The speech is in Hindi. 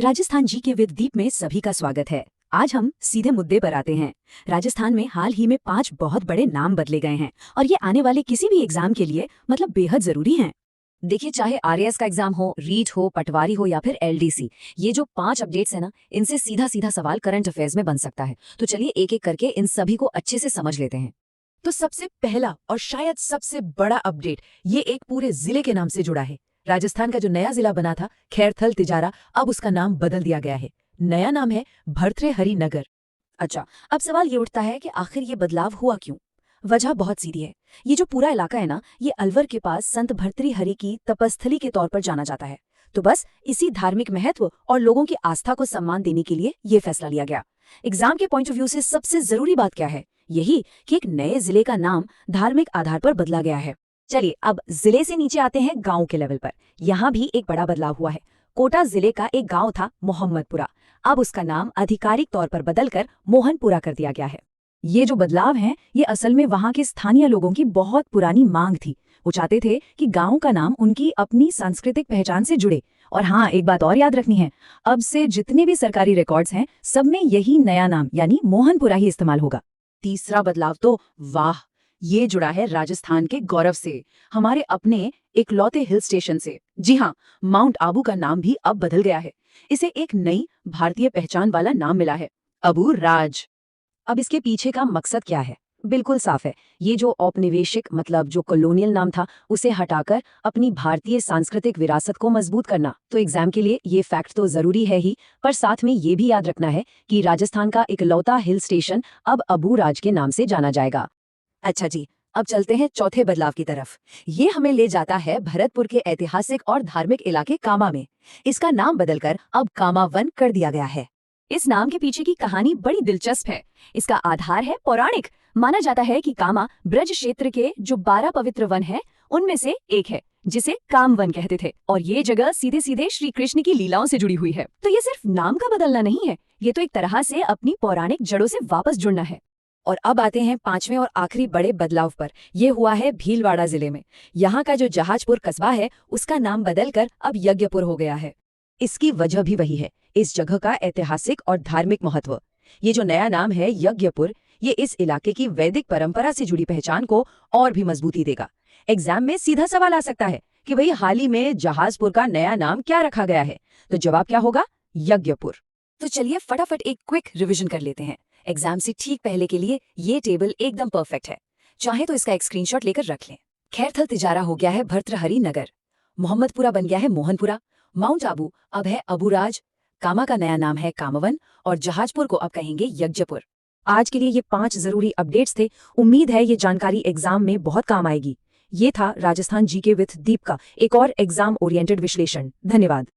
राजस्थान जी के विद दीप में सभी का स्वागत है। आज हम सीधे मुद्दे पर आते हैं। राजस्थान में हाल ही में 5 बहुत बड़े नाम बदले गए हैं और ये आने वाले किसी भी एग्जाम के लिए मतलब बेहद जरूरी हैं। देखिए, चाहे आरएएस का एग्जाम हो, रीट हो, पटवारी हो या फिर एलडीसी, ये जो 5 अपडेट्स है ना, इनसे सीधा सीधा सवाल करंट अफेयर्स में बन सकता है। तो चलिए एक एक करके इन सभी को अच्छे से समझ लेते हैं। तो सबसे पहला और शायद सबसे बड़ा अपडेट ये एक पूरे जिले के नाम से जुड़ा है। राजस्थान का जो नया जिला बना था खैरथल तिजारा, अब उसका नाम बदल दिया गया है। नया नाम है भर्तृहरि नगर। अच्छा, अब सवाल ये उठता है कि आखिर ये बदलाव हुआ क्यों? वजह बहुत सीधी है। ये जो पूरा इलाका है ना, ये अलवर के पास संत भर्तृहरि की तपस्थली के तौर पर जाना जाता है। तो बस इसी धार्मिक महत्व और लोगों की आस्था को सम्मान देने के लिए ये फैसला लिया गया। एग्जाम के पॉइंट ऑफ व्यू से सबसे जरूरी बात क्या है? यही कि एक नए जिले का नाम धार्मिक आधार पर बदला गया है। चलिए अब जिले से नीचे आते हैं गांव के लेवल पर। यहाँ भी एक बड़ा बदलाव हुआ है। कोटा जिले का एक गांव था मोहम्मदपुरा, अब उसका नाम आधिकारिक तौर पर बदलकर मोहनपुरा कर दिया गया है। ये जो बदलाव है, ये असल में वहाँ के स्थानीय लोगों की बहुत पुरानी मांग थी। वो चाहते थे कि गांव का नाम उनकी अपनी सांस्कृतिक पहचान से जुड़े। और हाँ, एक बात और याद रखनी है, अब से जितने भी सरकारी रिकॉर्ड्स हैं, सब में यही नया नाम यानी मोहनपुरा ही इस्तेमाल होगा। तीसरा बदलाव तो वाह, ये जुड़ा है राजस्थान के गौरव से, हमारे अपने इकलौते हिल स्टेशन से। जी हाँ, माउंट आबू का नाम भी अब बदल गया है। इसे एक नई भारतीय पहचान वाला नाम मिला है, अबू राज। अब इसके पीछे का मकसद क्या है? बिल्कुल साफ है। ये जो औपनिवेशिक मतलब जो कॉलोनियल नाम था, उसे हटाकर अपनी भारतीय सांस्कृतिक विरासत को मजबूत करना। तो एग्जाम के लिए ये फैक्ट तो जरूरी है ही, पर साथ में ये भी याद रखना है कि राजस्थान का इकलौता हिल स्टेशन अब अबू राज के नाम से जाना जाएगा। अच्छा जी, अब चलते हैं चौथे बदलाव की तरफ। ये हमें ले जाता है भरतपुर के ऐतिहासिक और धार्मिक इलाके कामा में। इसका नाम बदलकर अब कामा वन कर दिया गया है। इस नाम के पीछे की कहानी बड़ी दिलचस्प है। इसका आधार है पौराणिक। माना जाता है कि कामा ब्रज क्षेत्र के जो 12 पवित्र वन हैं, उनमें से एक है, जिसे काम वन कहते थे। और ये जगह सीधे सीधे श्री कृष्ण की लीलाओं से जुड़ी हुई है। तो ये सिर्फ नाम का बदलना नहीं है, ये तो एक तरह से अपनी पौराणिक जड़ों से वापस जुड़ना है। और अब आते हैं 5वें और आखिरी बड़े बदलाव पर। यह हुआ है भीलवाड़ा जिले में। यहाँ का जो जहाजपुर कस्बा है, उसका नाम बदलकर अब यज्ञपुर हो गया है। इसकी वजह भी वही है, इस जगह का ऐतिहासिक और धार्मिक महत्व। ये जो नया नाम है यज्ञपुर, ये इस इलाके की वैदिक परंपरा से जुड़ी पहचान को और भी मजबूती देगा। एग्जाम में सीधा सवाल आ सकता है कि भाई हाल ही में जहाजपुर का नया नाम क्या रखा गया है? तो जवाब क्या होगा? यज्ञपुर। तो चलिए फटाफट एक क्विक रिवीजन कर लेते हैं। एग्जाम से ठीक पहले के लिए ये टेबल एकदम परफेक्ट है। चाहे तो इसका एक स्क्रीनशॉट लेकर रख लें। खैरथल तिजारा हो गया है भर्तृहरि नगर, मोहम्मदपुरा बन गया है मोहनपुरा, माउंट आबू अब है अबूराज, कामा का नया नाम है कामवन और जहाजपुर को अब कहेंगे यज्ञपुर। आज के लिए ये 5 जरूरी अपडेट्स थे। उम्मीद है ये जानकारी एग्जाम में बहुत काम आएगी। ये था राजस्थान जीके विद दीप का एक और एग्जाम ओरिएंटेड विश्लेषण। धन्यवाद।